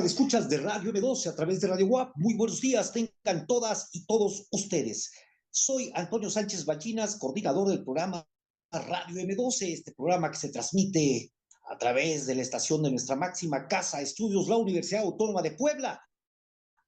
escuchas de Radio M12 a través de Radio WAP. Muy buenos días, tengan todas y todos ustedes. Soy Antonio Sánchez Bachinas, coordinador del programa Radio M12, este programa que se transmite a través de la estación de nuestra máxima casa, Estudios, la Universidad Autónoma de Puebla,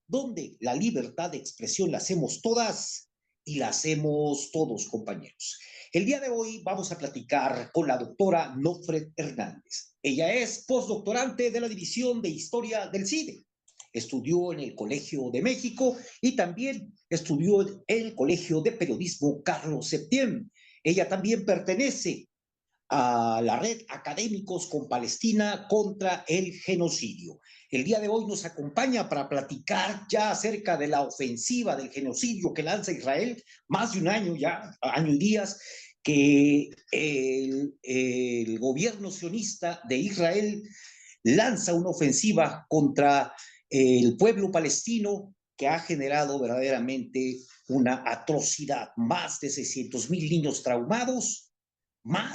donde la libertad de expresión la hacemos todas y la hacemos todos, compañeros. El día de hoy vamos a platicar con la doctora Nofret Hernández. Ella es postdoctorante de la División de Historia del CIDE. Estudió en el Colegio de México y también estudió en el Colegio de Periodismo Carlos Septién. Ella también pertenece a la red Académicos con Palestina contra el Genocidio. El día de hoy nos acompaña para platicar ya acerca de la ofensiva del genocidio que lanza Israel, más de un año ya, año y días, que el gobierno sionista de Israel lanza una ofensiva contra el pueblo palestino que ha generado verdaderamente una atrocidad. Más de 600,000 niños traumados,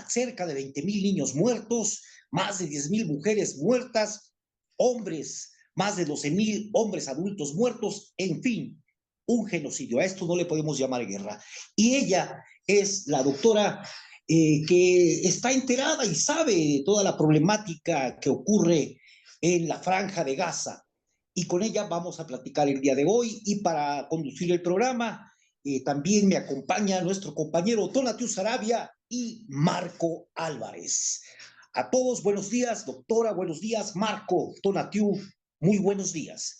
cerca de 20,000 niños muertos, más de 10,000 mujeres muertas, hombres, más de 12,000 hombres adultos muertos, en fin, un genocidio. A esto no le podemos llamar guerra. Y ella es la doctora que está enterada y sabe de toda la problemática que ocurre en la Franja de Gaza. Y con ella vamos a platicar el día de hoy. Y para conducir el programa también me acompaña nuestro compañero Tonatiuh Saravia y Marco Álvarez. A todos, buenos días, doctora, buenos días, Marco, Tonatiuh, muy buenos días.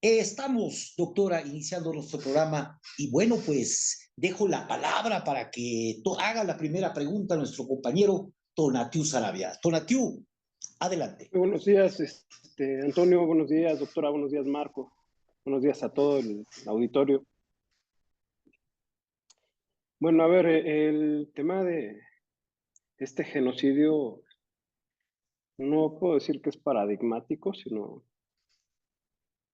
Estamos, doctora, iniciando nuestro programa y bueno, pues dejo la palabra para que haga la primera pregunta a nuestro compañero Tonatiuh Saravia. Tonatiuh, adelante. Muy buenos días, Antonio, buenos días, doctora, buenos días, Marco. Buenos días a todo el auditorio. Bueno, a ver, el tema de este genocidio no puedo decir que es paradigmático, sino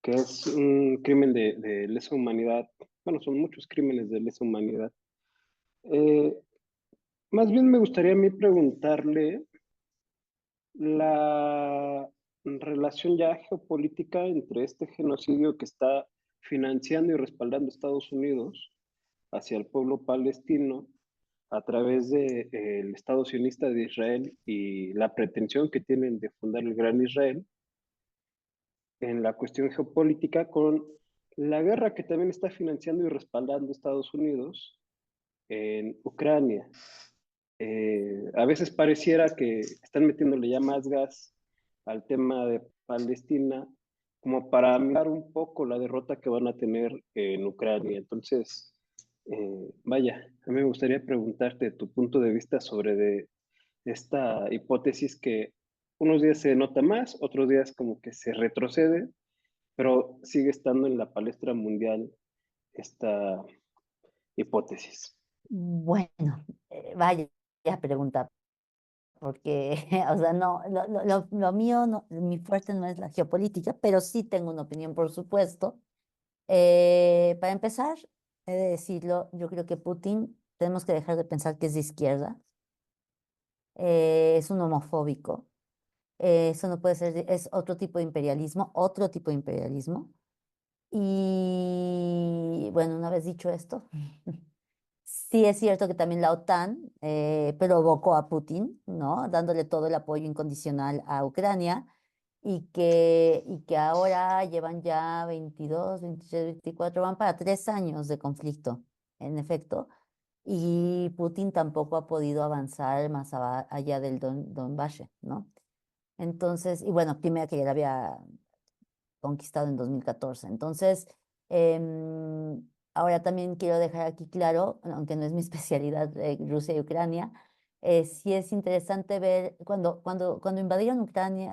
que es un crimen de lesa humanidad. Bueno, son muchos crímenes de lesa humanidad. Más bien me gustaría a mí preguntarle la relación ya geopolítica entre este genocidio que está financiando y respaldando Estados Unidos hacia el pueblo palestino a través del Estado sionista de Israel y la pretensión que tienen de fundar el Gran Israel en la cuestión geopolítica con la guerra que también está financiando y respaldando Estados Unidos en Ucrania. A veces pareciera que están metiéndole ya más gas al tema de Palestina como para mirar un poco la derrota que van a tener en Ucrania. Entonces, vaya, a mí me gustaría preguntarte tu punto de vista sobre esta hipótesis que unos días se nota más, otros días como que se retrocede, pero sigue estando en la palestra mundial esta hipótesis. Bueno, vaya pregunta, porque, o sea, no, lo mío, no, mi fuerte no es la geopolítica, pero sí tengo una opinión, por supuesto. Para empezar, he de decirlo, yo creo que Putin, tenemos que dejar de pensar que es de izquierda, es un homofóbico, eso no puede ser, es otro tipo de imperialismo. Y bueno, una vez dicho esto, sí es cierto que también la OTAN provocó a Putin, ¿no? Dándole todo el apoyo incondicional a Ucrania y que ahora llevan ya 22, 23, 24, van para 3 años de conflicto, en efecto, y Putin tampoco ha podido avanzar más allá del Donbass, ¿no? Entonces, y bueno, Crimea que ya la había conquistado en 2014. Entonces, ahora también quiero dejar aquí claro, aunque no es mi especialidad, Rusia y Ucrania, sí es interesante ver cuando invadieron Ucrania,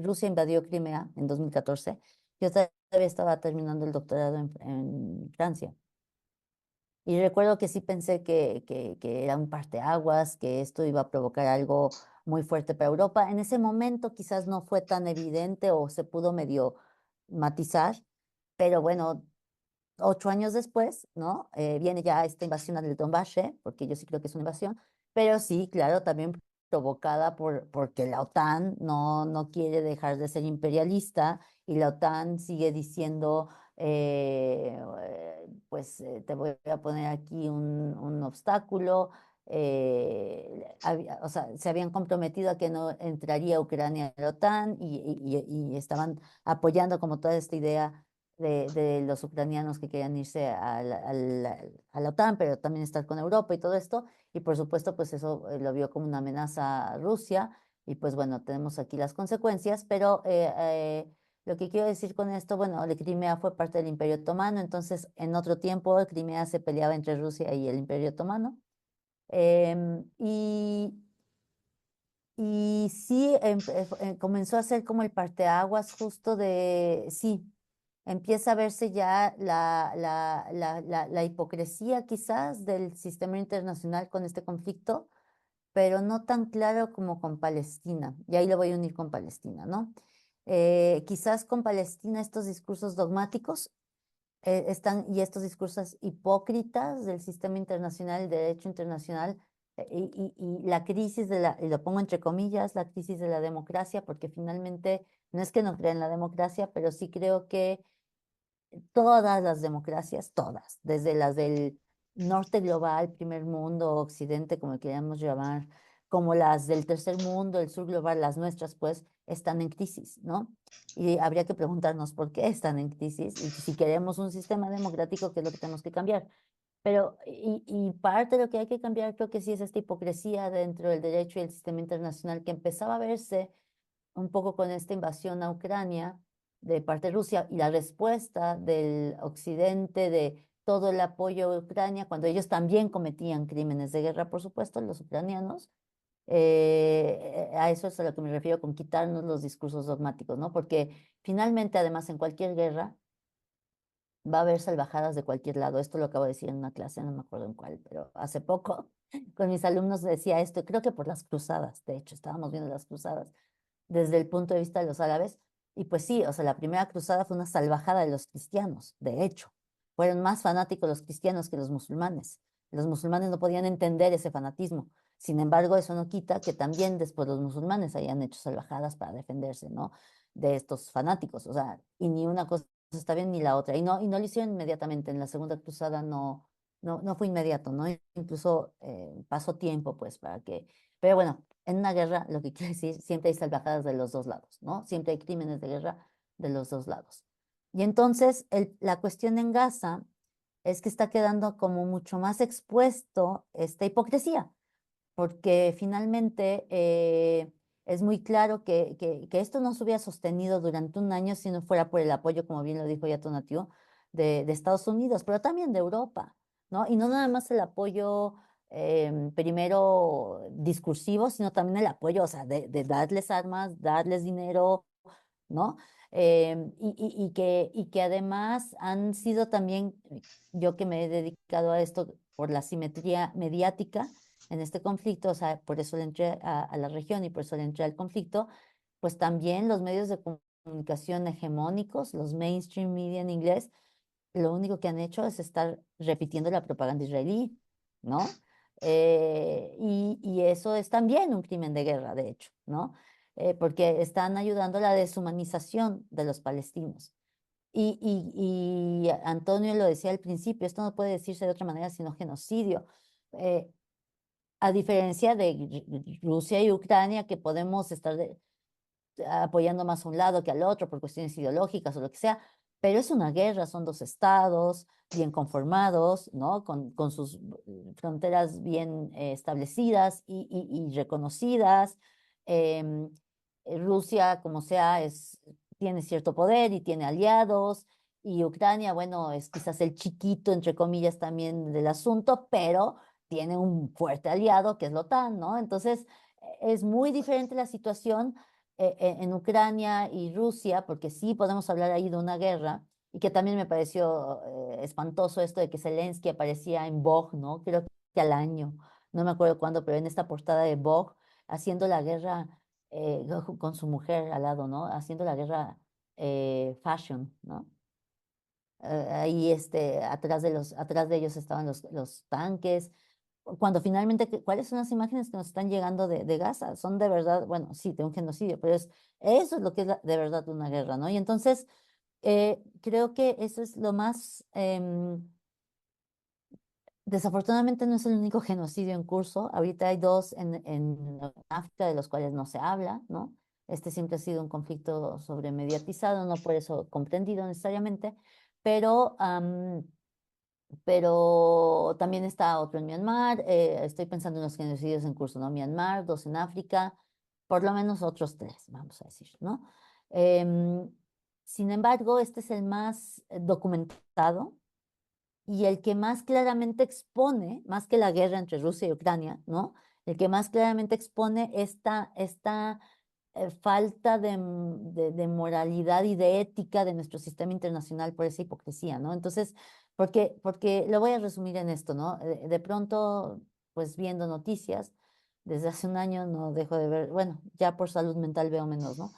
Rusia invadió Crimea en 2014, yo todavía estaba terminando el doctorado en Francia. Y recuerdo que sí pensé que era un parteaguas, que esto iba a provocar algo muy fuerte para Europa. En ese momento quizás no fue tan evidente o se pudo medio matizar, pero bueno, 8 años después, ¿no? Viene ya esta invasión del Donbass, porque yo sí creo que es una invasión, pero sí, claro, también provocada porque la OTAN no quiere dejar de ser imperialista y la OTAN sigue diciendo, pues te voy a poner aquí un obstáculo. O sea, se habían comprometido a que no entraría Ucrania a la OTAN y estaban apoyando como toda esta idea de los ucranianos que querían irse a la OTAN, pero también estar con Europa y todo esto. Y por supuesto, pues eso lo vio como una amenaza a Rusia. Y pues bueno, tenemos aquí las consecuencias, pero lo que quiero decir con esto, bueno, la Crimea fue parte del Imperio Otomano, entonces en otro tiempo Crimea se peleaba entre Rusia y el Imperio Otomano. Em, y, y sí, comenzó a ser como el parteaguas justo de, sí, empieza a verse ya la hipocresía quizás del sistema internacional con este conflicto, pero no tan claro como con Palestina. Y ahí lo voy a unir con Palestina, ¿no? Quizás con Palestina estos discursos dogmáticos y estos discursos hipócritas del sistema internacional, el derecho internacional, y la crisis y lo pongo entre comillas, la crisis de la democracia, porque finalmente no es que no crea en la democracia, pero sí creo que todas las democracias, todas, desde las del norte global, primer mundo, occidente, como queríamos llamar, como las del tercer mundo, el sur global, las nuestras, pues, están en crisis, ¿no? Y habría que preguntarnos por qué están en crisis y si queremos un sistema democrático, ¿qué es lo que tenemos que cambiar? Pero, y parte de lo que hay que cambiar, creo que sí es esta hipocresía dentro del derecho y el sistema internacional que empezaba a verse un poco con esta invasión a Ucrania de parte de Rusia y la respuesta del occidente de todo el apoyo a Ucrania, cuando ellos también cometían crímenes de guerra, por supuesto, los ucranianos. A eso es a lo que me refiero con quitarnos los discursos dogmáticos, ¿no? Porque finalmente, además, en cualquier guerra va a haber salvajadas de cualquier lado. Esto lo acabo de decir en una clase, no me acuerdo en cuál, pero hace poco con mis alumnos decía esto, creo que por las cruzadas, de hecho, estábamos viendo las cruzadas desde el punto de vista de los árabes. Y pues sí, o sea, la primera cruzada fue una salvajada de los cristianos, de hecho. Fueron más fanáticos los cristianos que los musulmanes. Los musulmanes no podían entender ese fanatismo. Sin embargo, eso no quita que también después los musulmanes hayan hecho salvajadas para defenderse, ¿no? De estos fanáticos. O sea, y ni una cosa está bien ni la otra. Y no lo hicieron inmediatamente. En la segunda cruzada no fue inmediato, ¿no? Incluso pasó tiempo, pues, para que... Pero bueno, en una guerra, lo que quiero decir, siempre hay salvajadas de los dos lados, ¿no? Siempre hay crímenes de guerra de los dos lados. Y entonces la cuestión en Gaza es que está quedando como mucho más expuesto esta hipocresía, porque finalmente es muy claro que esto no se hubiera sostenido durante un año si no fuera por el apoyo, como bien lo dijo ya Tonatiuh, de Estados Unidos, pero también de Europa, ¿no? Y no nada más el apoyo primero discursivo, sino también el apoyo, o sea, de darles armas, darles dinero, ¿no? Y que además han sido también, yo que me he dedicado a esto por la simetría mediática en este conflicto, o sea, por eso le entré a la región y por eso le entré al conflicto, pues también los medios de comunicación hegemónicos, los mainstream media en inglés, lo único que han hecho es estar repitiendo la propaganda israelí, ¿no? Y eso es también un crimen de guerra, de hecho, ¿no? Porque están ayudando a la deshumanización de los palestinos. Y Antonio lo decía al principio, esto no puede decirse de otra manera sino genocidio. Eh, a diferencia de Rusia y Ucrania, que podemos estar apoyando más a un lado que al otro por cuestiones ideológicas o lo que sea, pero es una guerra, son dos estados bien conformados, ¿no? Con sus fronteras bien establecidas y reconocidas. Em, Rusia, como sea, tiene cierto poder y tiene aliados, y Ucrania, bueno, es quizás el chiquito, entre comillas, también del asunto, pero tiene un fuerte aliado que es la OTAN, ¿no? Entonces, es muy diferente la situación en Ucrania y Rusia, porque sí podemos hablar ahí de una guerra, y que también me pareció espantoso esto de que Zelensky aparecía en Vogue, ¿no? Creo que al año, no me acuerdo cuándo, pero en esta portada de Vogue, haciendo la guerra con su mujer al lado, ¿no? Haciendo la guerra fashion, ¿no? Ahí atrás de ellos estaban los tanques. cuando finalmente, ¿cuáles son las imágenes que nos están llegando de Gaza? Son de verdad, bueno, sí, de un genocidio, pero eso es lo que es de verdad una guerra, ¿no? Y entonces creo que eso es lo más, desafortunadamente no es el único genocidio en curso. Ahorita hay dos en África de los cuales no se habla, ¿no? Este siempre ha sido un conflicto sobremediatizado, no por eso comprendido necesariamente, pero también está otro en Myanmar. Estoy pensando en los genocidios en curso, ¿no? Myanmar, dos en África, por lo menos otros tres, vamos a decir, ¿no? Em, Sin embargo, este es el más documentado y el que más claramente expone, más que la guerra entre Rusia y Ucrania, ¿no? El que más claramente expone esta falta de moralidad y de ética de nuestro sistema internacional por esa hipocresía, ¿no? Entonces, porque lo voy a resumir en esto, ¿no? De pronto, pues viendo noticias, desde hace un año no dejo de ver, bueno, ya por salud mental veo menos, ¿no?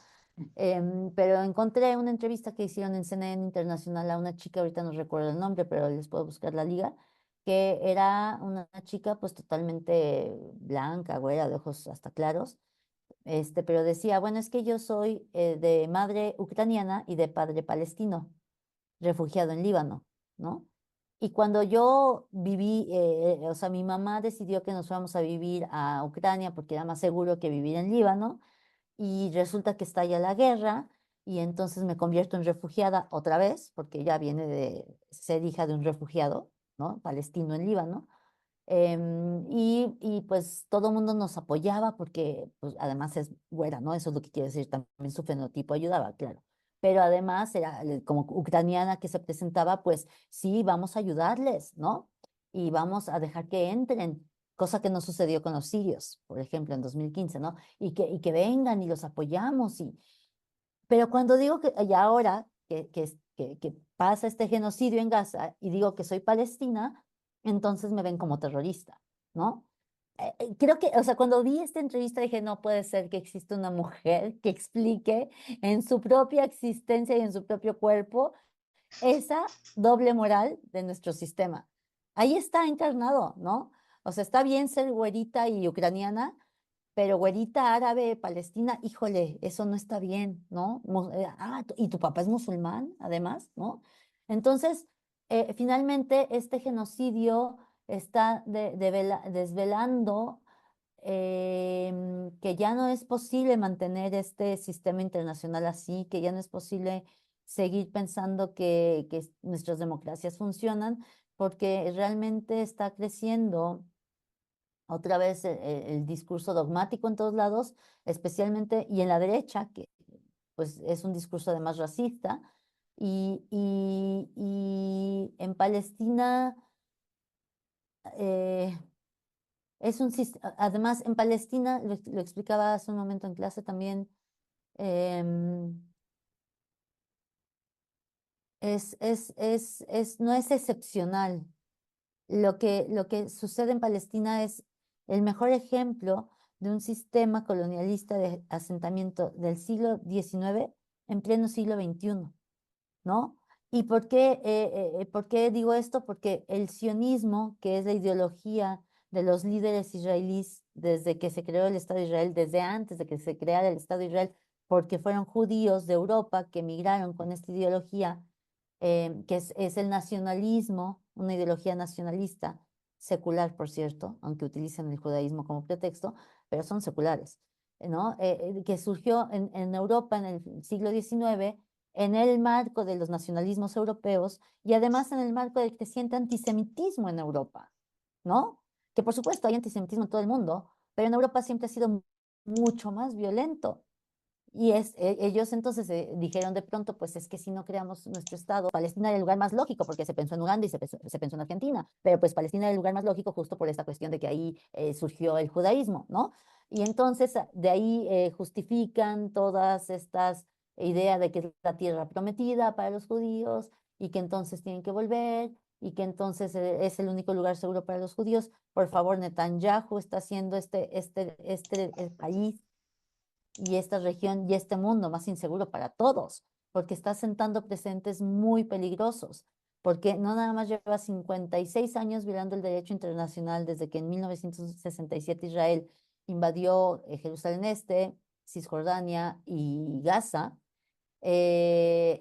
Pero encontré una entrevista que hicieron en CNN Internacional a una chica, ahorita no recuerdo el nombre, pero les puedo buscar la liga, que era una chica pues totalmente blanca, güera, de ojos hasta claros, pero decía, bueno, es que yo soy de madre ucraniana y de padre palestino, refugiado en Líbano, ¿no? Y cuando yo viví, o sea, mi mamá decidió que nos fuéramos a vivir a Ucrania porque era más seguro que vivir en Líbano, y resulta que estalla la guerra y entonces me convierto en refugiada otra vez, porque ella viene de ser hija de un refugiado, ¿no? Palestino en Líbano. Y pues todo el mundo nos apoyaba porque pues, además es güera, ¿no? Eso es lo que quiere decir, también su fenotipo ayudaba, claro. Pero además era como ucraniana que se presentaba, pues sí, vamos a ayudarles, ¿no? Y vamos a dejar que entren, cosa que no sucedió con los sirios, por ejemplo, en 2015, ¿no? Y que vengan y los apoyamos. Pero cuando digo que, y ahora que pasa este genocidio en Gaza y digo que soy palestina, entonces me ven como terrorista, ¿no? Creo que, o sea, cuando vi esta entrevista dije, no puede ser que exista una mujer que explique en su propia existencia y en su propio cuerpo esa doble moral de nuestro sistema. Ahí está encarnado, ¿no? O sea, está bien ser güerita y ucraniana, pero güerita árabe, palestina, híjole, eso no está bien, ¿no? Y tu papá es musulmán, además, ¿no? Entonces, finalmente, este genocidio está desvelando que ya no es posible mantener este sistema internacional así, que ya no es posible seguir pensando que nuestras democracias funcionan, porque realmente está creciendo otra vez el discurso dogmático en todos lados, especialmente y en la derecha, que pues es un discurso además racista, y en Palestina eh, además en Palestina, lo explicaba hace un momento en clase también, em, no es excepcional. Lo que sucede en Palestina es el mejor ejemplo de un sistema colonialista de asentamiento del siglo XIX en pleno siglo XXI, ¿no? ¿Y por qué digo esto? Porque el sionismo, que es la ideología de los líderes israelíes desde que se creó el Estado de Israel, desde antes de que se creara el Estado de Israel, porque fueron judíos de Europa que migraron con esta ideología, que es el nacionalismo, una ideología nacionalista, secular, por cierto, aunque utilizan el judaísmo como pretexto, pero son seculares, ¿no? Que surgió en Europa en el siglo XIX en el marco de los nacionalismos europeos y además en el marco del creciente antisemitismo en Europa, ¿no? Que por supuesto hay antisemitismo en todo el mundo, pero en Europa siempre ha sido mucho más violento. Y ellos entonces dijeron de pronto, pues es que si no creamos nuestro Estado, Palestina era el lugar más lógico, porque se pensó en Uganda y se pensó en Argentina, pero pues Palestina era el lugar más lógico justo por esta cuestión de que ahí surgió el judaísmo, ¿no? Y entonces de ahí justifican todas estas ideas de que es la tierra prometida para los judíos y que entonces tienen que volver y que entonces es el único lugar seguro para los judíos. Por favor, Netanyahu está haciendo el país y esta región y este mundo más inseguro para todos, porque está sentando precedentes muy peligrosos. porque no nada más lleva 56 años violando el derecho internacional desde que en 1967 Israel invadió Jerusalén Este, Cisjordania y Gaza, y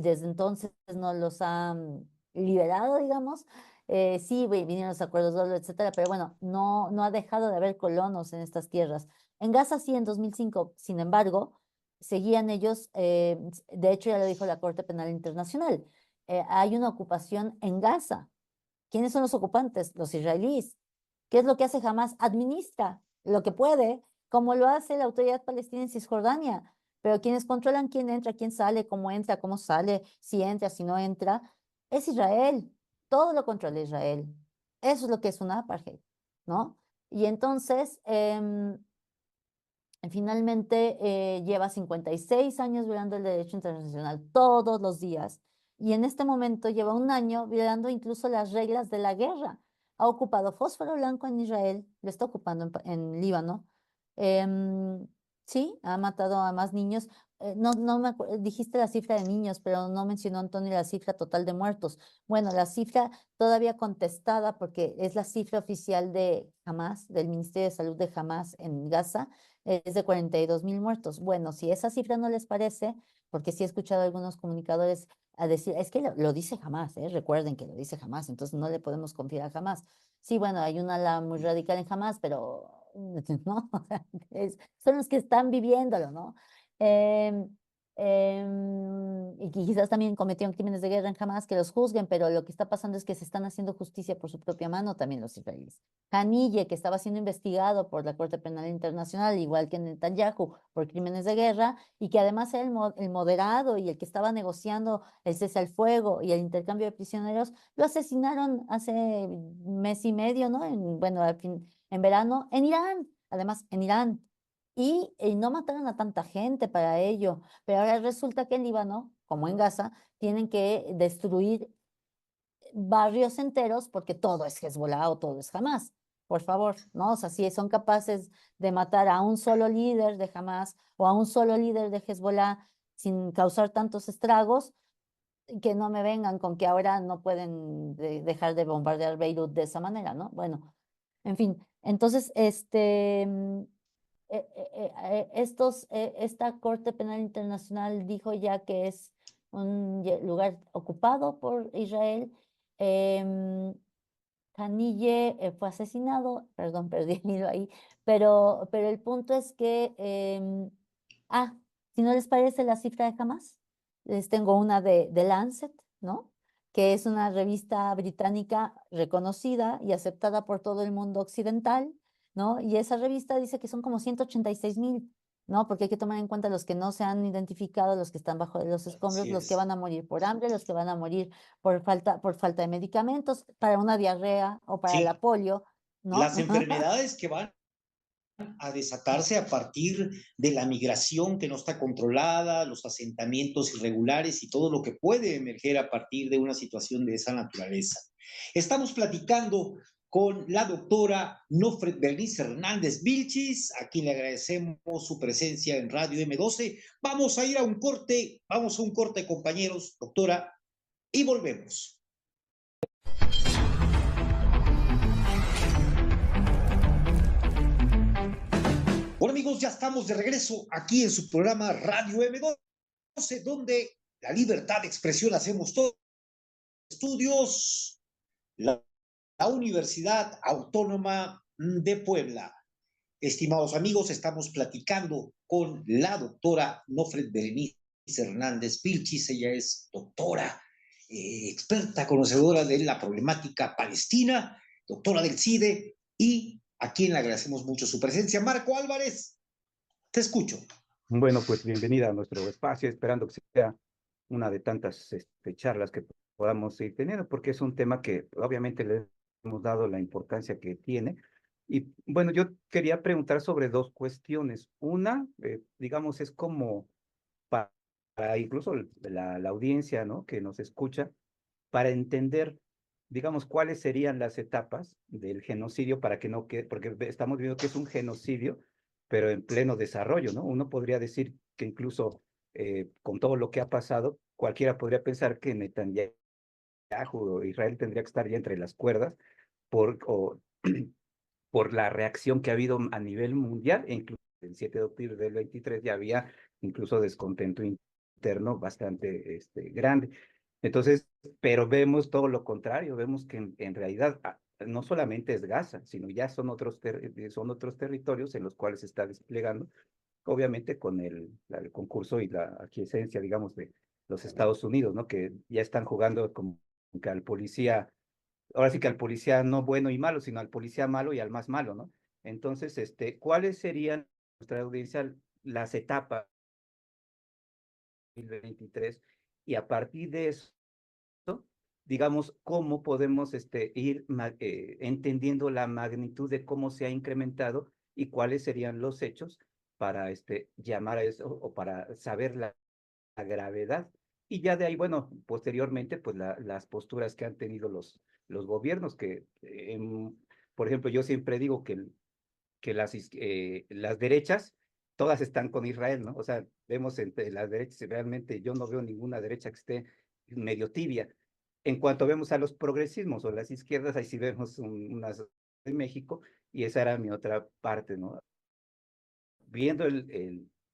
desde entonces no los han liberado, digamos. Sí, vinieron los acuerdos de Oslo, etcétera, pero bueno, no ha dejado de haber colonos en estas tierras. En Gaza sí, en 2005, sin embargo, seguían ellos, de hecho ya lo dijo la Corte Penal Internacional, hay una ocupación en Gaza. ¿Quiénes son los ocupantes? Los israelíes. ¿Qué es lo que hace Hamas? Administra lo que puede, como lo hace la autoridad palestina en Cisjordania. Pero quienes controlan quién entra, quién sale, cómo sale, si entra, si no entra, es Israel. Todo lo controla Israel. Eso es lo que es una apartheid, ¿no? Y entonces, finalmente lleva 56 años violando el derecho internacional todos los días. Y en este momento lleva un año violando incluso las reglas de la guerra. Ha ocupado fósforo blanco en Israel, lo está ocupando en Líbano. Sí, ha matado a más niños. Dijiste la cifra de niños, pero no mencionó Antonio la cifra total de muertos. Bueno, la cifra todavía contestada, porque es la cifra oficial de Hamas, del Ministerio de Salud de Hamas en Gaza, es de 42,000 muertos. Bueno, si esa cifra no les parece, porque sí he escuchado a algunos comunicadores a decir, es que lo dice Hamas, recuerden que lo dice Hamas, entonces no le podemos confiar a Hamas. Sí, bueno, hay una ala muy radical en Hamas, pero no, son los que están viviéndolo, ¿no? Em, y que quizás también cometieron crímenes de guerra en Hamas, que los juzguen, pero lo que está pasando es que se están haciendo justicia por su propia mano también los israelíes. Haniyeh, que estaba siendo investigado por la Corte Penal Internacional, igual que Netanyahu, por crímenes de guerra, y que además era el moderado y el que estaba negociando el cese al fuego y el intercambio de prisioneros, lo asesinaron hace mes y medio, ¿no? Bueno, en verano, en Irán, además, en Irán. Y no mataron a tanta gente para ello, pero ahora resulta que en Líbano, como en Gaza, tienen que destruir barrios enteros porque todo es Hezbollah o todo es Hamas. Por favor, ¿no? O sea, si son capaces de matar a un solo líder de Hamas o a un solo líder de Hezbollah sin causar tantos estragos, que no me vengan con que ahora no pueden dejar de bombardear Beirut de esa manera, ¿no? Bueno, en fin, entonces, esta Corte Penal Internacional dijo ya que es un lugar ocupado por Israel. Haniyeh fue asesinado, perdón, perdí el hilo ahí, pero el punto es que, si no les parece la cifra de Hamas, les tengo una de Lancet, ¿no? Que es una revista británica reconocida y aceptada por todo el mundo occidental, ¿no? Y esa revista dice que son como 186,000, ¿no? Porque hay que tomar en cuenta los que no se han identificado, los que están bajo de los escombros, Así los que es. van a morir por hambre, los que van a morir por falta de medicamentos, para una diarrea o para la Sí, polio, ¿no? las enfermedades que van a desatarse a partir de la migración que no está controlada, los asentamientos irregulares y todo lo que puede emerger a partir de una situación de esa naturaleza. Estamos platicando con la doctora Nofret Bernice Hernández Vilchis, a quien le agradecemos su presencia en Radio M12. Vamos a ir a un corte, compañeros, doctora, y volvemos. Bueno, amigos, ya estamos de regreso aquí en su programa Radio M12, donde la libertad de expresión la hacemos todos. Estudios, la Universidad Autónoma de Puebla. Estimados amigos, estamos platicando con la doctora Nofret Berenice Hernández Vilchis. Ella es doctora, experta, conocedora de la problemática palestina, doctora del CIDE, y a quien le agradecemos mucho su presencia. Marco Álvarez, te escucho. Bueno, pues bienvenida a nuestro espacio, esperando que sea una de tantas charlas que podamos ir teniendo, porque es un tema que obviamente le hemos dado la importancia que tiene. Y bueno, yo quería preguntar sobre dos cuestiones. Una, digamos, es como para incluso la audiencia, ¿no?, que nos escucha, para entender, digamos, cuáles serían las etapas del genocidio para que no quede, porque estamos viendo que es un genocidio, pero en pleno desarrollo, ¿no? Uno podría decir que incluso con todo lo que ha pasado, cualquiera podría pensar que Netanyahu Israel tendría que estar ya entre las cuerdas por por la reacción que ha habido a nivel mundial, e incluso el 7 de octubre del 23 ya había incluso descontento interno bastante grande. Entonces, pero vemos todo lo contrario, vemos que en realidad no solamente es Gaza, sino ya son otros territorios en los cuales se está desplegando, obviamente con el concurso y la aquiescencia, digamos, de los Estados Unidos, ¿no? Que ya están jugando como que al policía, ahora sí que al policía no bueno y malo, sino al policía malo y al más malo, ¿no? Entonces, ¿cuáles serían, nuestra audiencia, las etapas del 2023? Y a partir de eso, digamos, cómo podemos ir entendiendo la magnitud de cómo se ha incrementado y cuáles serían los hechos para llamar a eso o para saber la gravedad. Y ya de ahí, bueno, posteriormente, pues las posturas que han tenido los gobiernos, que, por ejemplo, yo siempre digo que las derechas, todas están con Israel, ¿no? O sea, vemos entre las derechas y realmente yo no veo ninguna derecha que esté medio tibia. En cuanto vemos a los progresismos o las izquierdas, ahí sí vemos unas en México, y esa era mi otra parte, ¿no? Viendo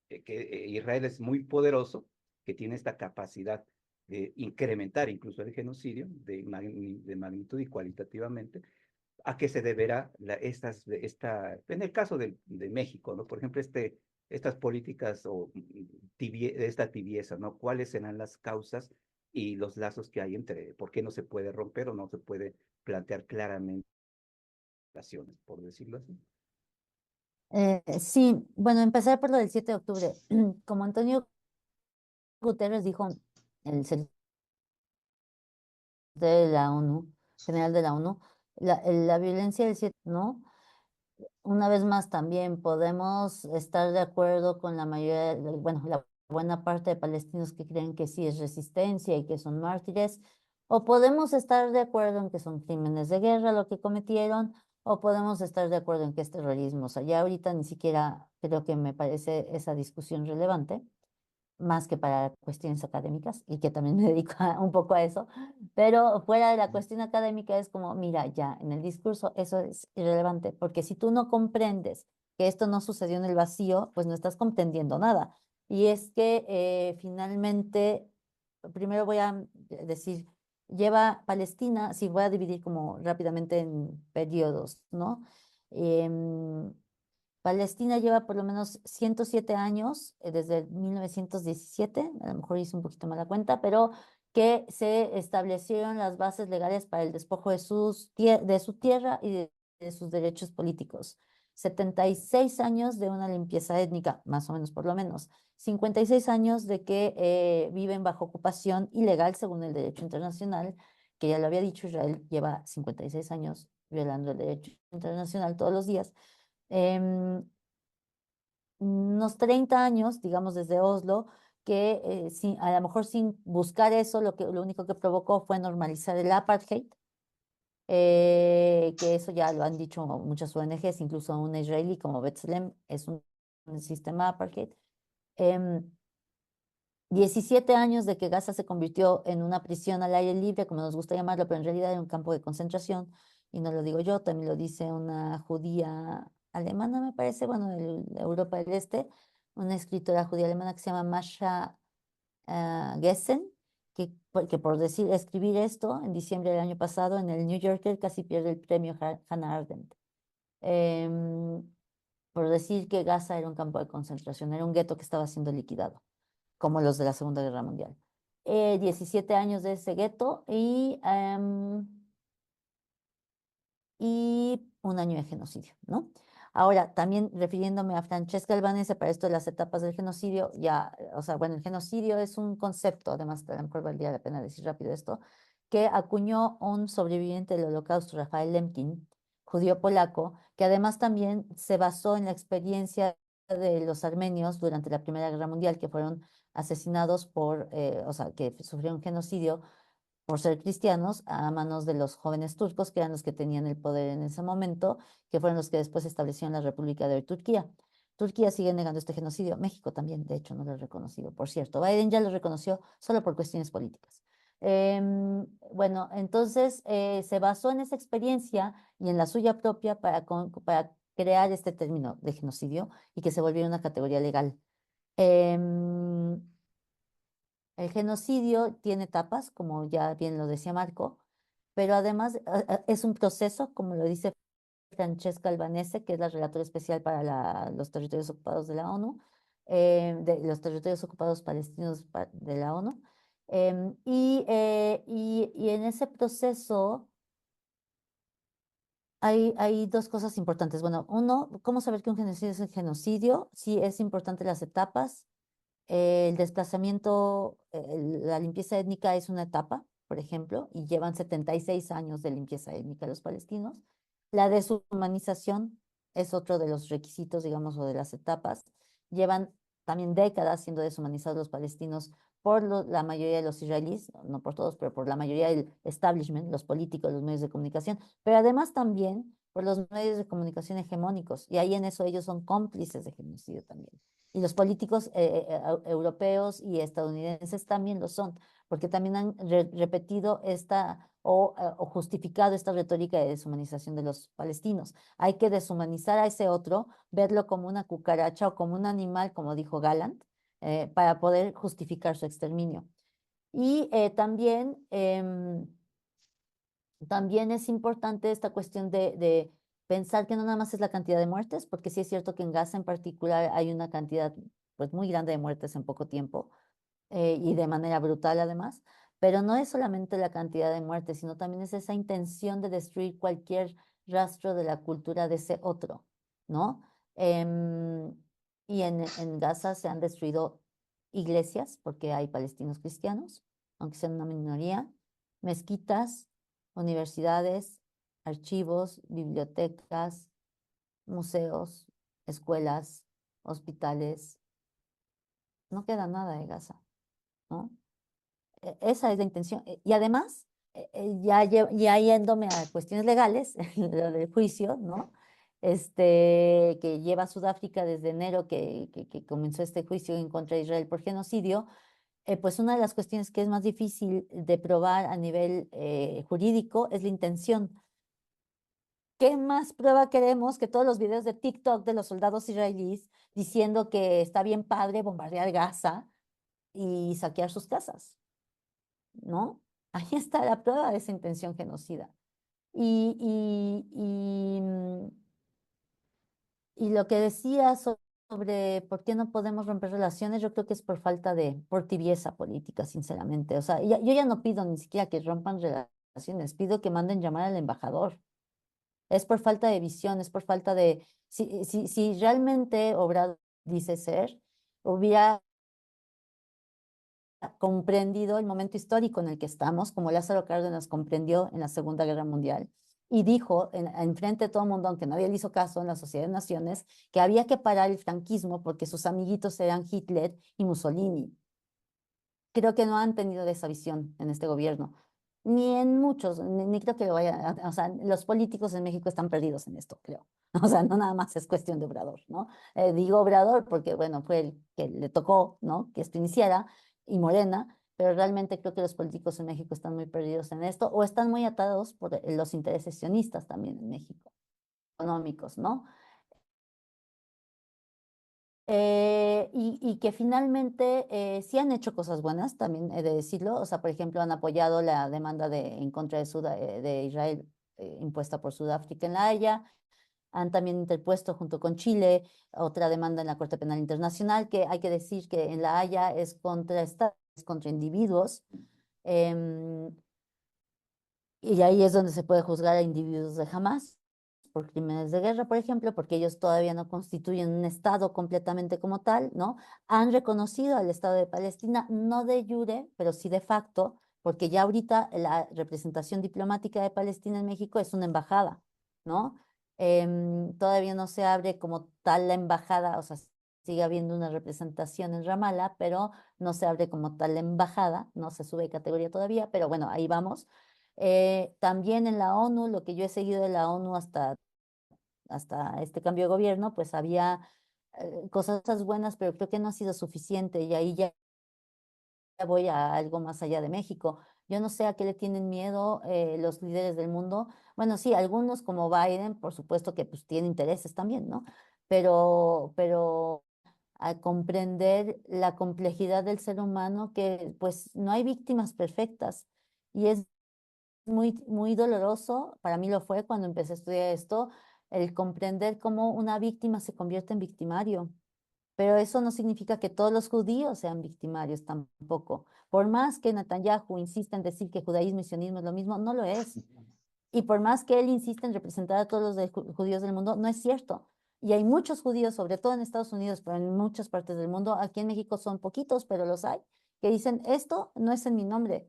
que Israel es muy poderoso, que tiene esta capacidad de incrementar incluso el genocidio de magnitud y cualitativamente, ¿a qué se deberá en el caso de México, ¿no? Por ejemplo, estas políticas o esta tibieza, ¿no? ¿Cuáles serán las causas y los lazos que hay entre por qué no se puede romper o no se puede plantear claramente relaciones, por decirlo así? Sí, bueno, empezar por lo del 7 de octubre. Como Antonio Guterres dijo, el secretario de la ONU, general de la ONU, la violencia del 7, ¿no? Una vez más, también podemos estar de acuerdo con la mayoría, bueno, la buena parte de palestinos que creen que sí es resistencia y que son mártires, o podemos estar de acuerdo en que son crímenes de guerra lo que cometieron, o podemos estar de acuerdo en que es terrorismo. O sea, ya ahorita ni siquiera creo que me parece esa discusión relevante, más que para cuestiones académicas, y que también me dedico un poco a eso, pero fuera de la cuestión académica es como, mira, ya en el discurso eso es irrelevante, porque si tú no comprendes que esto no sucedió en el vacío, pues no estás comprendiendo nada. Y es que finalmente, primero voy a decir, lleva Palestina, si voy a dividir como rápidamente en periodos, ¿no? Palestina lleva por lo menos 107 años, desde 1917, a lo mejor hice un poquito mala cuenta, pero que se establecieron las bases legales para el despojo de su tierra y de sus derechos políticos. 76 años de una limpieza étnica, más o menos por lo menos. 56 años de que viven bajo ocupación ilegal según el derecho internacional, que ya lo había dicho, Israel lleva 56 años violando el derecho internacional todos los días. Unos 30 años, digamos desde Oslo, que a lo mejor sin buscar eso, lo único que provocó fue normalizar el apartheid, que eso ya lo han dicho muchas ONGs, incluso una israelí como B'Tselem es un sistema apartheid. 17 años de que Gaza se convirtió en una prisión al aire libre, como nos gusta llamarlo, pero en realidad era un campo de concentración, y no lo digo yo, también lo dice una judía alemana, me parece, bueno, de Europa del Este, una escritora judía alemana que se llama Masha Gessen, que por escribir esto en diciembre del año pasado en el New Yorker casi pierde el premio Hannah Arendt. Por decir que Gaza era un campo de concentración, era un gueto que estaba siendo liquidado como los de la Segunda Guerra Mundial. 17 años de ese gueto y un año de genocidio, ¿no? Ahora, también refiriéndome a Francesca Albanese para esto de las etapas del genocidio, ya, o sea, bueno, el genocidio es un concepto, además, a lo mejor valdría la pena decir rápido esto, que acuñó un sobreviviente del Holocausto, Rafael Lemkin, judío polaco, que además también se basó en la experiencia de los armenios durante la Primera Guerra Mundial, que fueron asesinados o sea, que sufrieron genocidio por ser cristianos a manos de los jóvenes turcos, que eran los que tenían el poder en ese momento, que fueron los que después establecieron la República de Turquía. Turquía sigue negando este genocidio. México también, de hecho, no lo ha reconocido. Por cierto, Biden ya lo reconoció solo por cuestiones políticas. Bueno, entonces se basó en esa experiencia y en la suya propia para crear este término de genocidio y que se volviera una categoría legal. El genocidio tiene etapas, como ya bien lo decía Marco, pero además es un proceso, como lo dice Francesca Albanese, que es la relatora especial para los territorios ocupados de la ONU, de los territorios ocupados palestinos de la ONU. Y en ese proceso hay dos cosas importantes. Bueno, uno, ¿cómo saber que un genocidio es un genocidio? Sí, es importante las etapas. El desplazamiento, la limpieza étnica es una etapa, por ejemplo, y llevan 76 años de limpieza étnica los palestinos. La deshumanización es otro de los requisitos, digamos, o de las etapas. Llevan también décadas siendo deshumanizados los palestinos por la mayoría de los israelíes, no por todos, pero por la mayoría del establishment, los políticos, los medios de comunicación, pero además también por los medios de comunicación hegemónicos. Y ahí en eso ellos son cómplices de genocidio también. Y los políticos europeos y estadounidenses también lo son, porque también han repetido o justificado esta retórica de deshumanización de los palestinos. Hay que deshumanizar a ese otro, verlo como una cucaracha o como un animal, como dijo Gallant, para poder justificar su exterminio. Y también es importante esta cuestión de pensar que no nada más es la cantidad de muertes, porque sí es cierto que en Gaza en particular hay una cantidad pues muy grande de muertes en poco tiempo y de manera brutal además, pero no es solamente la cantidad de muertes, sino también es esa intención de destruir cualquier rastro de la cultura de ese otro, ¿no? Y en Gaza se han destruido iglesias, porque hay palestinos cristianos, aunque sean una minoría, mezquitas, universidades, archivos, bibliotecas, museos, escuelas, hospitales. No queda nada de Gaza, ¿no? Esa es la intención. Y además, ya yéndome a cuestiones legales, lo del juicio, ¿no? Que lleva Sudáfrica desde enero que comenzó este juicio en contra de Israel por genocidio, pues una de las cuestiones que es más difícil de probar a nivel jurídico es la intención. ¿Qué más prueba queremos que todos los videos de TikTok de los soldados israelíes diciendo que está bien padre bombardear Gaza y saquear sus casas? ¿No? Ahí está la prueba de esa intención genocida. Y, y, y, mm, y lo que decía sobre por qué no podemos romper relaciones, yo creo que es por tibieza política, sinceramente. O sea, yo ya no pido ni siquiera que rompan relaciones, pido que manden llamar al embajador. Es por falta de visión, es por falta de... Si realmente Obrador dice ser, hubiera comprendido el momento histórico en el que estamos, como Lázaro Cárdenas comprendió en la Segunda Guerra Mundial, y dijo en frente de todo el mundo, aunque nadie le hizo caso en la Sociedad de Naciones, que había que parar el franquismo porque sus amiguitos eran Hitler y Mussolini. Creo que no han tenido esa visión en este gobierno, ni en muchos, ni creo que lo vayan, o sea, los políticos en México están perdidos en esto, creo. O sea, no nada más es cuestión de Obrador, ¿no? Digo Obrador porque, bueno, fue el que le tocó, ¿no? Que esto iniciara, y Morena, pero realmente creo que los políticos en México están muy perdidos en esto, o están muy atados por los intereses sionistas también en México, económicos, ¿no? Y que finalmente sí han hecho cosas buenas, también he de decirlo. O sea, por ejemplo, han apoyado la demanda en contra de Israel impuesta por Sudáfrica en La Haya. Han también interpuesto junto con Chile otra demanda en la Corte Penal Internacional, que hay que decir que en La Haya es contra estados, contra individuos. em, y ahí es donde se puede juzgar a individuos de Hamas por crímenes de guerra, por ejemplo, porque ellos todavía no constituyen un Estado completamente como tal, ¿no? Han reconocido al Estado de Palestina, no de jure, pero sí de facto, porque ya ahorita la representación diplomática de Palestina en México es una embajada, ¿no? Todavía no se abre como tal la embajada, o sea, sigue habiendo una representación en Ramallah, pero no se abre como tal la embajada, no se sube de categoría todavía, pero bueno, ahí vamos. También en la ONU, lo que yo he seguido de la ONU hasta este cambio de gobierno, pues había cosas buenas, pero creo que no ha sido suficiente y ahí ya voy a algo más allá de México. Yo no sé a qué le tienen miedo los líderes del mundo. Bueno, sí, algunos como Biden, por supuesto que pues tienen intereses también, ¿no? Pero a comprender la complejidad del ser humano, que pues no hay víctimas perfectas. Y es muy doloroso, para mí lo fue cuando empecé a estudiar esto, el comprender cómo una víctima se convierte en victimario. Pero eso no significa que todos los judíos sean victimarios tampoco. Por más que Netanyahu insista en decir que judaísmo y sionismo es lo mismo, no lo es. Y por más que él insista en representar a todos los judíos del mundo, no es cierto. Y hay muchos judíos, sobre todo en Estados Unidos, pero en muchas partes del mundo, aquí en México son poquitos, pero los hay, que dicen, esto no es en mi nombre,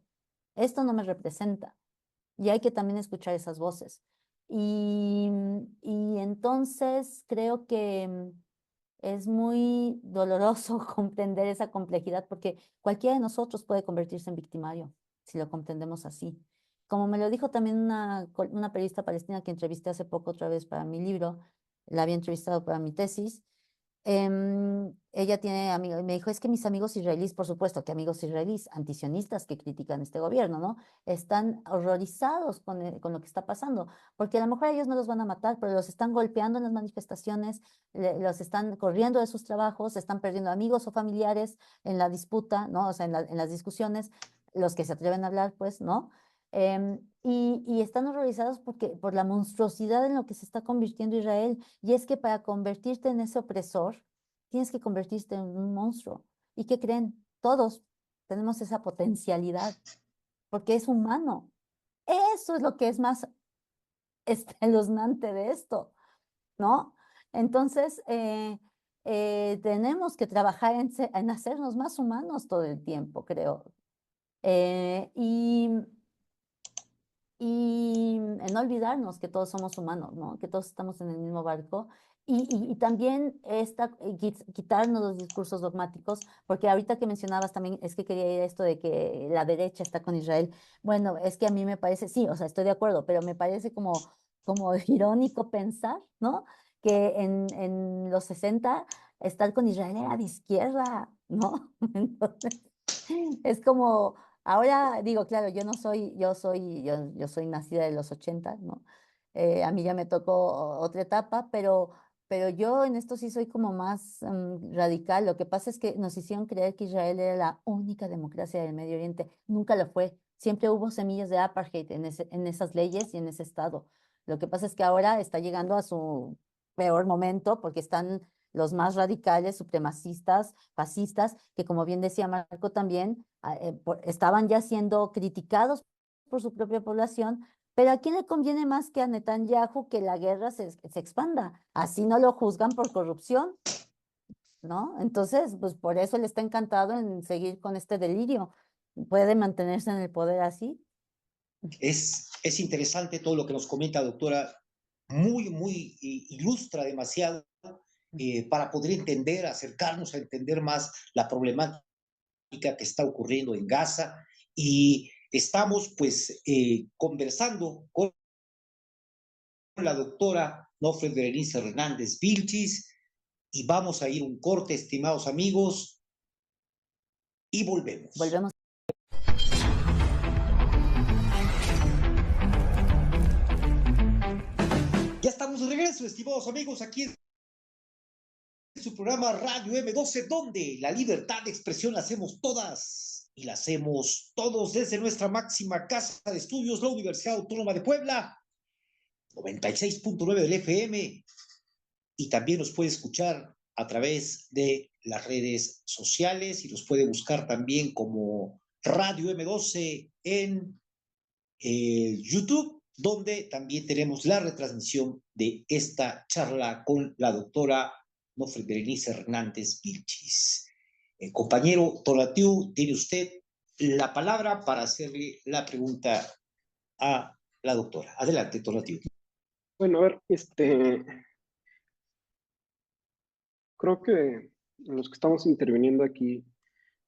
esto no me representa. Y hay que también escuchar esas voces. Y entonces creo que es muy doloroso comprender esa complejidad porque cualquiera de nosotros puede convertirse en victimario si lo comprendemos así. Como me lo dijo también una periodista palestina que entrevisté hace poco otra vez para mi libro, la había entrevistado para mi tesis. Ella tiene amigos, me dijo, es que mis amigos israelíes, por supuesto que amigos israelíes antisionistas que critican este gobierno, ¿no? Están horrorizados con lo que está pasando, porque a lo mejor ellos no los van a matar, pero los están golpeando en las manifestaciones, los están corriendo de sus trabajos, están perdiendo amigos o familiares en la disputa, ¿no? O sea, en las discusiones, los que se atreven a hablar, pues, ¿no? Y están horrorizados por la monstruosidad en lo que se está convirtiendo Israel. Y es que para convertirte en ese opresor, tienes que convertirte en un monstruo. ¿Y qué creen? Todos tenemos esa potencialidad, porque es humano. Eso es lo que es más espeluznante de esto, ¿no? Entonces, tenemos que trabajar en hacernos más humanos todo el tiempo, creo. Eh, y y en no olvidarnos que todos somos humanos, ¿no? Que todos estamos en el mismo barco. Y también quitarnos los discursos dogmáticos, porque ahorita que mencionabas también es que quería ir a esto de que la derecha está con Israel. Bueno, es que a mí me parece, sí, o sea, estoy de acuerdo, pero me parece como irónico pensar, ¿no? Que en los 60 estar con Israel era de izquierda, ¿no? Entonces, es como, ahora digo, claro, yo soy nacida de los 80, ¿no? A mí ya me tocó otra etapa, pero yo en esto sí soy como más radical. Lo que pasa es que nos hicieron creer que Israel era la única democracia del Medio Oriente. Nunca lo fue. Siempre hubo semillas de apartheid en esas leyes y en ese estado. Lo que pasa es que ahora está llegando a su peor momento porque están los más radicales, supremacistas, fascistas, que como bien decía Marco también, estaban ya siendo criticados por su propia población, pero ¿a quién le conviene más que a Netanyahu que la guerra se expanda? Así no lo juzgan por corrupción, ¿no? Entonces, pues por eso él está encantado en seguir con este delirio. Puede mantenerse en el poder así. Es interesante todo lo que nos comenta, doctora. Muy ilustra demasiado para poder entender, acercarnos a entender más la problemática que está ocurriendo en Gaza. Y estamos pues conversando con la doctora Nofre Berenice Hernández Vilchis y vamos a ir un corte, estimados amigos, y volvemos. Volvemos. Ya estamos de regreso, estimados amigos, aquí en su programa Radio M12, donde la libertad de expresión la hacemos todas y la hacemos todos desde nuestra máxima casa de estudios, la Universidad Autónoma de Puebla, 96.9 del FM, y también nos puede escuchar a través de las redes sociales y nos puede buscar también como Radio M12 en YouTube, donde también tenemos la retransmisión de esta charla con la doctora Nofre Berenice Hernández Vilchis. Compañero Tonatiu, tiene usted la palabra para hacerle la pregunta a la doctora. Adelante, Tonatiu. Bueno, a ver, creo que los que estamos interviniendo aquí,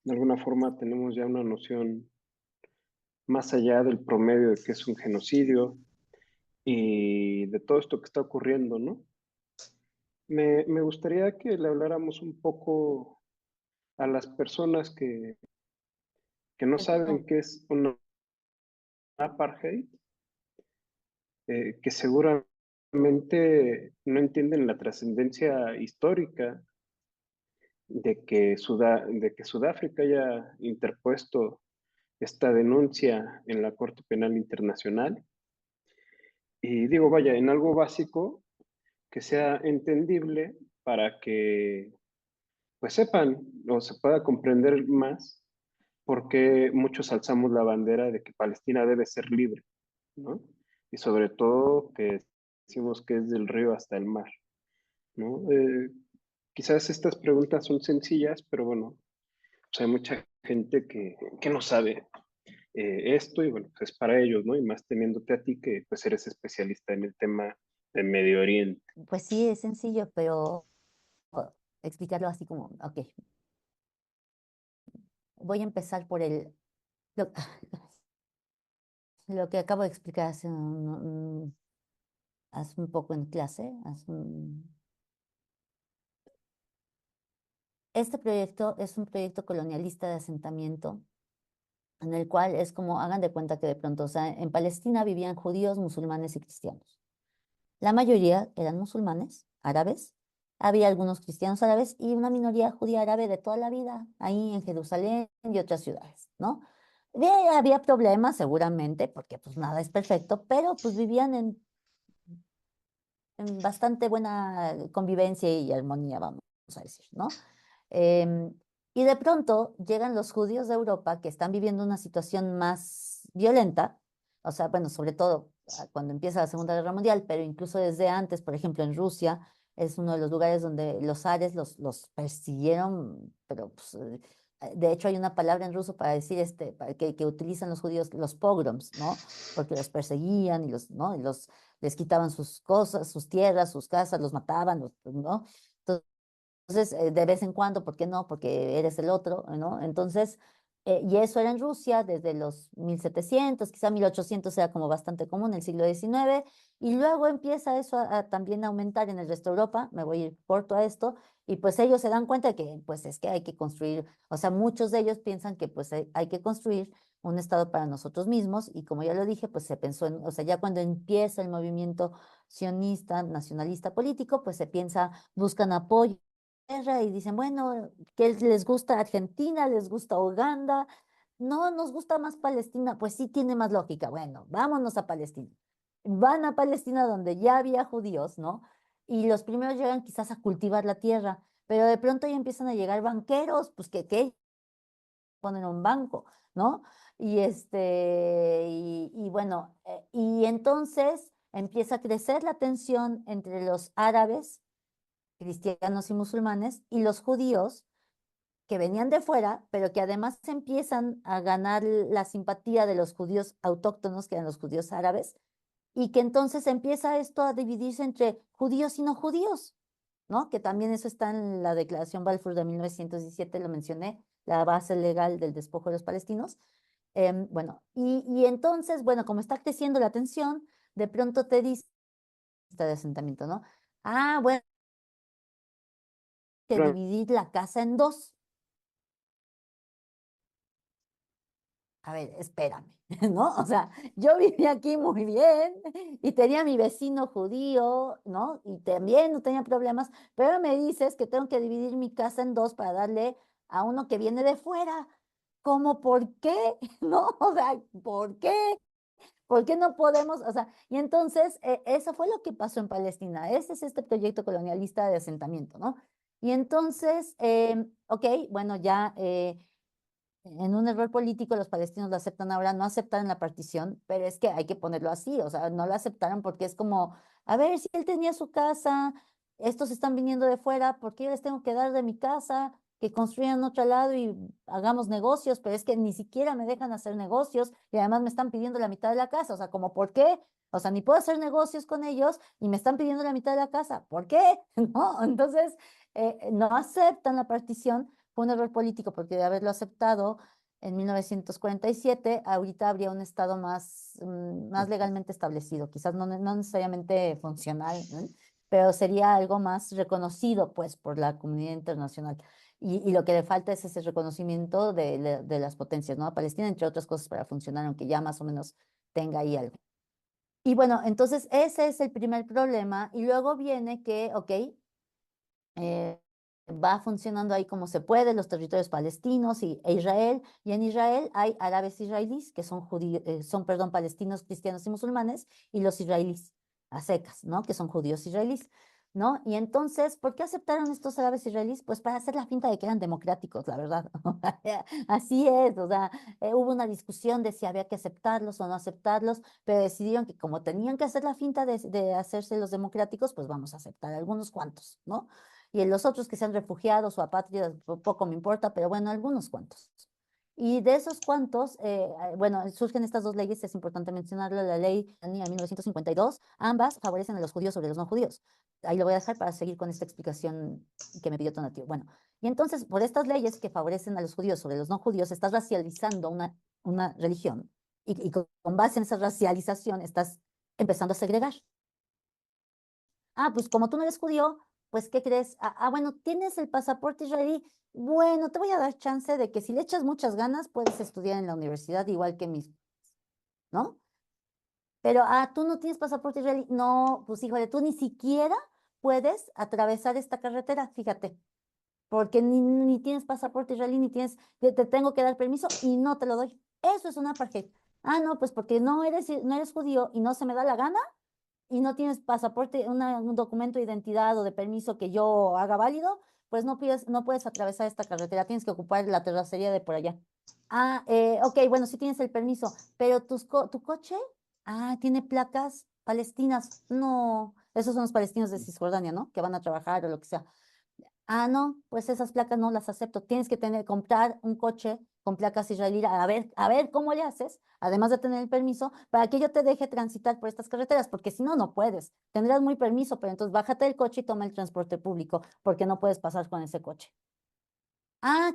de alguna forma tenemos ya una noción más allá del promedio de qué es un genocidio y de todo esto que está ocurriendo, ¿no? Me gustaría que le habláramos un poco a las personas que no saben qué es una apartheid, que seguramente no entienden la trascendencia histórica de que Sudáfrica haya interpuesto esta denuncia en la Corte Penal Internacional. Y digo, vaya, en algo básico que sea entendible para que pues sepan o se pueda comprender más por qué muchos alzamos la bandera de que Palestina debe ser libre, ¿no? Y sobre todo que decimos que es del río hasta el mar, ¿no? Quizás estas preguntas son sencillas, pero bueno, pues hay mucha gente que no sabe esto y bueno, pues es para ellos, ¿no? Y más teniéndote a ti que pues eres especialista en el tema de Medio Oriente. Pues sí, es sencillo, pero explicarlo así como, ok, voy a empezar por lo, lo que acabo de explicar hace un poco en clase. Este proyecto es un proyecto colonialista de asentamiento en el cual es como, hagan de cuenta que de pronto, o sea, en Palestina vivían judíos, musulmanes y cristianos. La mayoría eran musulmanes, árabes. Había algunos cristianos árabes y una minoría judía árabe de toda la vida, ahí en Jerusalén y otras ciudades, ¿no? Había problemas seguramente, porque pues nada es perfecto, pero pues vivían en bastante buena convivencia y armonía, vamos a decir, ¿no? Y de pronto llegan los judíos de Europa que están viviendo una situación más violenta, o sea, bueno, sobre todo cuando empieza la Segunda Guerra Mundial, pero incluso desde antes, por ejemplo, en Rusia, es uno de los lugares donde los zares los persiguieron, pero pues, de hecho hay una palabra en ruso para decir que utilizan los judíos, los pogroms, ¿no? Porque los perseguían y ¿no? Les quitaban sus cosas, sus tierras, sus casas, los mataban, ¿no? Entonces, de vez en cuando, ¿por qué no? Porque eres el otro, ¿no? Entonces, y eso era en Rusia desde los 1700, quizá 1800 era como bastante común, el siglo XIX, y luego empieza eso también a aumentar en el resto de Europa, me voy a ir corto a esto, y pues ellos se dan cuenta de que pues es que hay que construir, o sea, muchos de ellos piensan que pues hay que construir un Estado para nosotros mismos, y como ya lo dije, pues se pensó o sea, ya cuando empieza el movimiento sionista, nacionalista político, pues se piensa, buscan apoyo y dicen, bueno, ¿qué les gusta Argentina? ¿Les gusta Uganda? No, nos gusta más Palestina. Pues sí, tiene más lógica. Bueno, vámonos a Palestina. Van a Palestina donde ya había judíos, ¿no? Y los primeros llegan quizás a cultivar la tierra, pero de pronto ya empiezan a llegar banqueros, pues que ponen un banco, ¿no? Y bueno, y entonces empieza a crecer la tensión entre los árabes cristianos y musulmanes, y los judíos que venían de fuera, pero que además empiezan a ganar la simpatía de los judíos autóctonos, que eran los judíos árabes, y que entonces empieza esto a dividirse entre judíos y no judíos, ¿no? Que también eso está en la Declaración Balfour de 1917, lo mencioné, la base legal del despojo de los palestinos. Bueno, y entonces, bueno, como está creciendo la tensión, de pronto te dice, este asentamiento, ¿no? Ah, bueno, que dividir la casa en dos. A ver, espérame, ¿no? O sea, yo vivía aquí muy bien y tenía a mi vecino judío, ¿no? Y también no tenía problemas, pero me dices que tengo que dividir mi casa en dos para darle a uno que viene de fuera. ¿Cómo por qué? ¿No? O sea, ¿por qué? ¿Por qué no podemos? O sea, y entonces eso fue lo que pasó en Palestina. Ese es este proyecto colonialista de asentamiento, ¿no? Y entonces, ok, bueno, ya en un error político los palestinos lo aceptan ahora, no aceptaron la partición, pero es que hay que ponerlo así, o sea, no lo aceptaron porque es como, a ver, si él tenía su casa, estos están viniendo de fuera, ¿por qué yo les tengo que dar de mi casa? Que construyan otro lado y hagamos negocios, pero es que ni siquiera me dejan hacer negocios y además me están pidiendo la mitad de la casa, o sea, como, ¿por qué? O sea, ni puedo hacer negocios con ellos y me están pidiendo la mitad de la casa, ¿por qué? ¿No? Entonces, no aceptan la partición. Fue un error político porque de haberlo aceptado en 1947, ahorita habría un Estado más legalmente establecido, quizás no necesariamente funcional, ¿no? Pero sería algo más reconocido pues por la comunidad internacional. Y lo que le falta es ese reconocimiento de las potencias, ¿no? A Palestina, entre otras cosas, para funcionar, aunque ya más o menos tenga ahí algo. Y bueno, entonces ese es el primer problema. Y luego viene que, ok, va funcionando ahí como se puede, los territorios palestinos e Israel. Y en Israel hay árabes israelíes, que son, perdón, palestinos, cristianos y musulmanes, y los israelíes, a secas, ¿no? Que son judíos israelíes, ¿no? Y entonces, ¿por qué aceptaron estos árabes israelíes? Pues para hacer la finta de que eran democráticos, la verdad. Así es, o sea, hubo una discusión de si había que aceptarlos o no aceptarlos, pero decidieron que como tenían que hacer la finta de hacerse los democráticos, pues vamos a aceptar algunos cuantos, ¿no? Y en los otros que sean refugiados o apátridas, poco me importa, pero bueno, algunos cuantos. Y de esos cuantos, bueno, surgen estas dos leyes, es importante mencionarlo, la ley de 1952, ambas favorecen a los judíos sobre los no judíos. Ahí lo voy a dejar para seguir con esta explicación que me pidió Tonatiuh. Bueno, y entonces, por estas leyes que favorecen a los judíos sobre los no judíos, estás racializando una religión y con base en esa racialización estás empezando a segregar. Ah, pues como tú no eres judío, pues ¿qué crees? Bueno, tienes el pasaporte israelí. Bueno, te voy a dar chance de que si le echas muchas ganas, puedes estudiar en la universidad igual que mis, ¿no? Pero, tú no tienes pasaporte israelí. No, pues híjole, tú ni siquiera puedes atravesar esta carretera, fíjate, porque ni tienes pasaporte israelí, ni tienes, te tengo que dar permiso y no te lo doy. Eso es un apartheid. No, pues porque no eres judío y no se me da la gana, y no tienes pasaporte, un documento de identidad o de permiso que yo haga válido, pues no puedes atravesar esta carretera, tienes que ocupar la terracería de por allá. Ok, bueno, sí tienes el permiso, pero tu coche, tiene placas palestinas. No, esos son los palestinos de Cisjordania, ¿no? Que van a trabajar o lo que sea. No, pues esas placas no las acepto. Tienes que comprar un coche con placas israelíes, a ver cómo le haces, además de tener el permiso, para que yo te deje transitar por estas carreteras, porque si no, no puedes. Tendrás muy permiso, pero entonces bájate del coche y toma el transporte público, porque no puedes pasar con ese coche.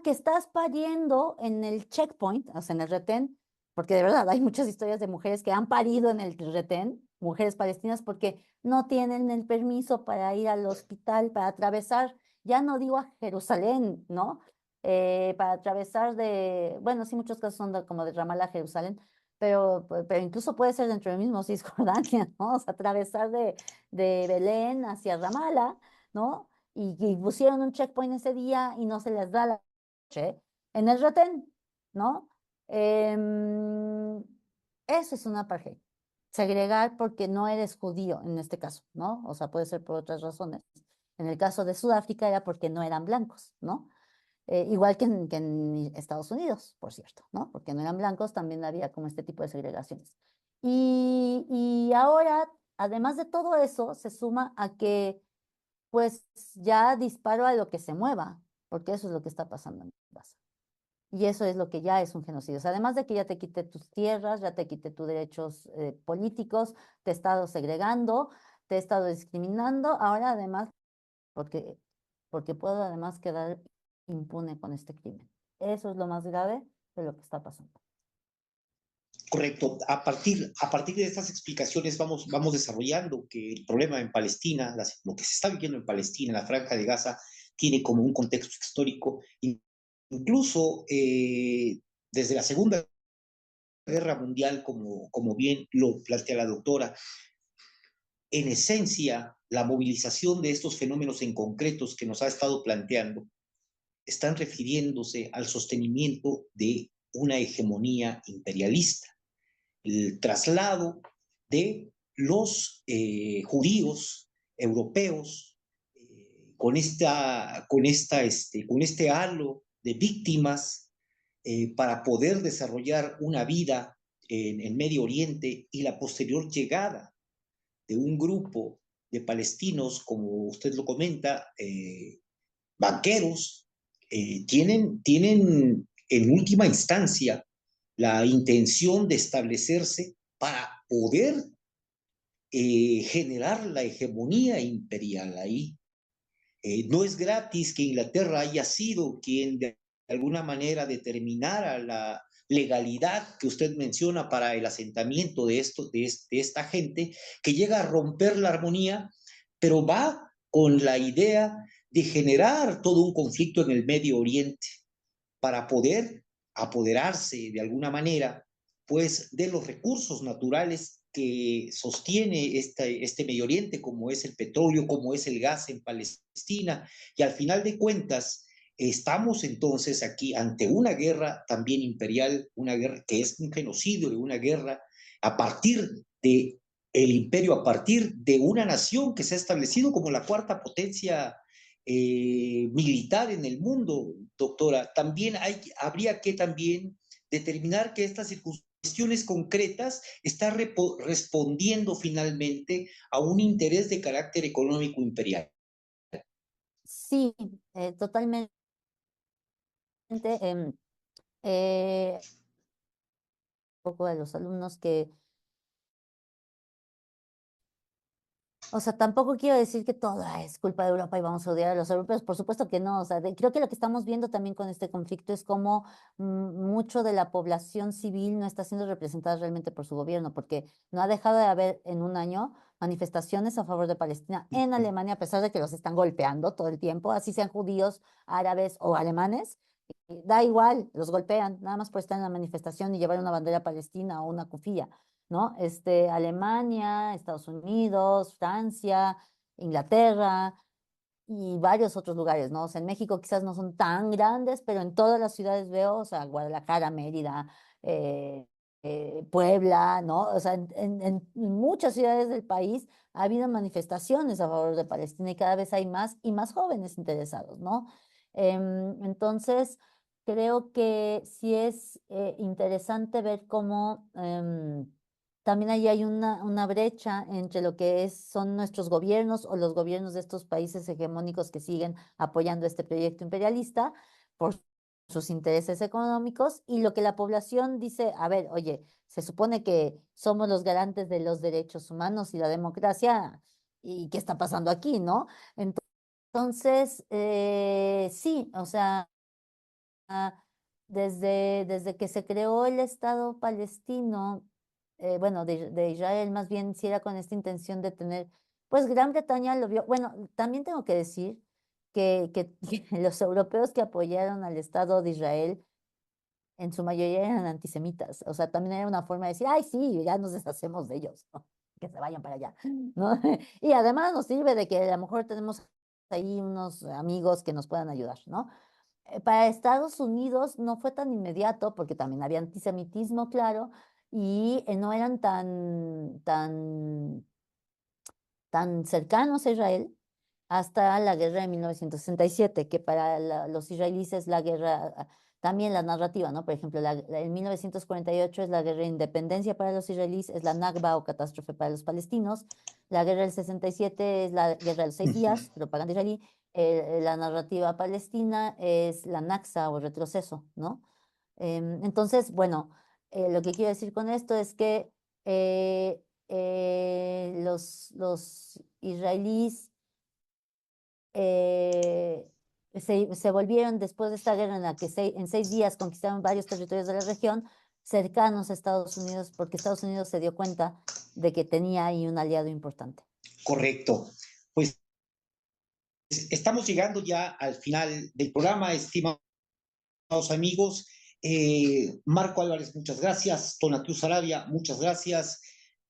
Que estás pariendo en el checkpoint, o sea, en el retén, porque de verdad hay muchas historias de mujeres que han parido en el retén, mujeres palestinas, porque no tienen el permiso para ir al hospital, para atravesar, ya no digo a Jerusalén, ¿no? Para atravesar bueno, sí, muchos casos son como de Ramallah a Jerusalén, pero incluso puede ser dentro del mismo Cisjordania, ¿no? O sea, atravesar de Belén hacia Ramallah, ¿no? Y pusieron un checkpoint ese día y no se les da la noche en el retén, ¿no? Eso es un apartheid. Segregar porque no eres judío en este caso, ¿no? O sea, puede ser por otras razones. En el caso de Sudáfrica era porque no eran blancos, ¿no? Igual que en Estados Unidos, por cierto, ¿no? Porque no eran blancos, también había como este tipo de segregaciones. Y ahora, además de todo eso, se suma a que pues ya disparo a lo que se mueva, porque eso es lo que está pasando en Gaza. Y eso es lo que ya es un genocidio. O sea, además de que ya te quité tus tierras, ya te quité tus derechos políticos, te he estado segregando, te he estado discriminando, ahora además, porque puedo además quedar impune con este crimen. Eso es lo más grave de lo que está pasando. Correcto. A partir de estas explicaciones vamos desarrollando que el problema en Palestina, lo que se está viviendo en Palestina, en la Franja de Gaza, tiene como un contexto histórico, incluso desde la Segunda Guerra Mundial, como bien lo plantea la doctora. En esencia, la movilización de estos fenómenos en concretos que nos ha estado planteando están refiriéndose al sostenimiento de una hegemonía imperialista, el traslado de los judíos europeos con este halo de víctimas para poder desarrollar una vida en Medio Oriente, y la posterior llegada de un grupo de palestinos, como usted lo comenta, banqueros, tienen en última instancia la intención de establecerse para poder generar la hegemonía imperial ahí. No es gratis que Inglaterra haya sido quien de alguna manera determinara la legalidad que usted menciona para el asentamiento de esta gente, que llega a romper la armonía, pero va con la idea de generar todo un conflicto en el Medio Oriente para poder apoderarse de alguna manera pues, de los recursos naturales que sostiene este Medio Oriente, como es el petróleo, como es el gas en Palestina, y al final de cuentas, estamos entonces aquí ante una guerra también imperial, una guerra que es un genocidio, de una guerra a partir de el imperio, a partir de una nación que se ha establecido como la cuarta potencia militar en el mundo, doctora. También habría que también determinar que estas cuestiones concretas están respondiendo finalmente a un interés de carácter económico imperial. Sí, totalmente. Un poco de los alumnos que, o sea, tampoco quiero decir que todo es culpa de Europa y vamos a odiar a los europeos, por supuesto que no, o sea, creo que lo que estamos viendo también con este conflicto es cómo mucho de la población civil no está siendo representada realmente por su gobierno, porque no ha dejado de haber en un año manifestaciones a favor de Palestina en Alemania, a pesar de que los están golpeando todo el tiempo, así sean judíos, árabes o alemanes, da igual, los golpean, nada más por estar en la manifestación y llevar una bandera palestina o una cufía. ¿No? Alemania, Estados Unidos, Francia, Inglaterra y varios otros lugares, ¿no? O sea, en México quizás no son tan grandes, pero en todas las ciudades veo, o sea, Guadalajara, Mérida, Puebla, ¿no? O sea, en muchas ciudades del país ha habido manifestaciones a favor de Palestina y cada vez hay más y más jóvenes interesados, ¿no? Entonces, creo que sí es interesante ver cómo también ahí hay una brecha entre lo que son nuestros gobiernos o los gobiernos de estos países hegemónicos que siguen apoyando este proyecto imperialista por sus intereses económicos y lo que la población dice, a ver, oye, se supone que somos los garantes de los derechos humanos y la democracia, ¿y qué está pasando aquí, no? Entonces, sí, o sea, desde que se creó el Estado palestino, bueno, de Israel, más bien si era con esta intención de tener, pues Gran Bretaña lo vio, bueno, también tengo que decir que los europeos que apoyaron al Estado de Israel, en su mayoría eran antisemitas, o sea, también era una forma de decir, ay, sí, ya nos deshacemos de ellos, ¿no? Que se vayan para allá, ¿no? Y además nos sirve de que a lo mejor tenemos ahí unos amigos que nos puedan ayudar, ¿no? Para Estados Unidos no fue tan inmediato porque también había antisemitismo, claro, y no eran tan cercanos a Israel hasta la guerra de 1967, que para los israelíes es la guerra, también la narrativa, ¿no? Por ejemplo, en 1948 es la guerra de independencia para los israelíes, es la Nakba o catástrofe para los palestinos, la guerra del 67 es la guerra de los 6 días, propaganda israelí, la narrativa palestina es la Naksa o retroceso, ¿no? Entonces, bueno, lo que quiero decir con esto es que los israelíes se volvieron después de esta guerra en la que en 6 días conquistaron varios territorios de la región cercanos a Estados Unidos porque Estados Unidos se dio cuenta de que tenía ahí un aliado importante. Correcto. Pues estamos llegando ya al final del programa, estimados amigos. Marco Álvarez, muchas gracias. Tonatiuh Sarabia, muchas gracias.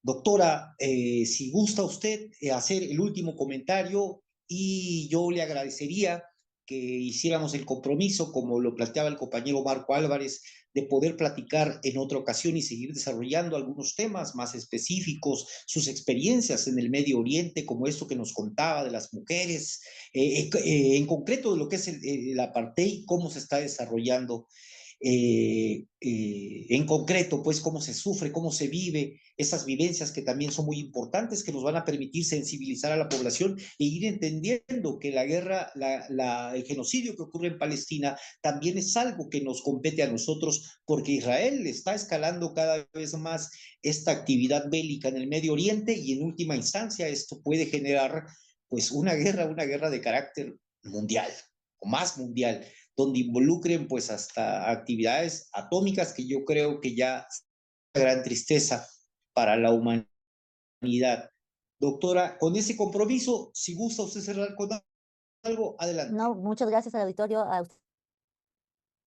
Doctora, si gusta usted hacer el último comentario y yo le agradecería que hiciéramos el compromiso, como lo planteaba el compañero Marco Álvarez, de poder platicar en otra ocasión y seguir desarrollando algunos temas más específicos, sus experiencias en el Medio Oriente, como esto que nos contaba de las mujeres, en concreto de lo que es el apartheid, cómo se está desarrollando en concreto, pues cómo se sufre, cómo se vive, esas vivencias que también son muy importantes, que nos van a permitir sensibilizar a la población e ir entendiendo que la guerra, el genocidio que ocurre en Palestina también es algo que nos compete a nosotros, porque Israel está escalando cada vez más esta actividad bélica en el Medio Oriente y en última instancia esto puede generar pues una guerra de carácter mundial o más mundial, donde involucren pues hasta actividades atómicas que yo creo que ya es una gran tristeza para la humanidad. Doctora, con ese compromiso, si gusta usted cerrar con algo, adelante. No, muchas gracias al auditorio, a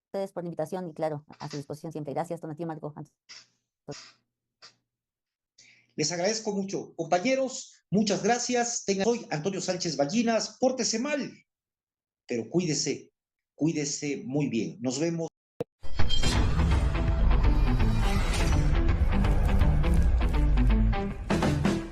ustedes por la invitación y claro, a su disposición siempre. Gracias, Tonatiuh, Marco. Les agradezco mucho. Compañeros, muchas gracias. Soy Antonio Sánchez Ballinas. Pórtese mal, pero cuídese muy bien. Nos vemos.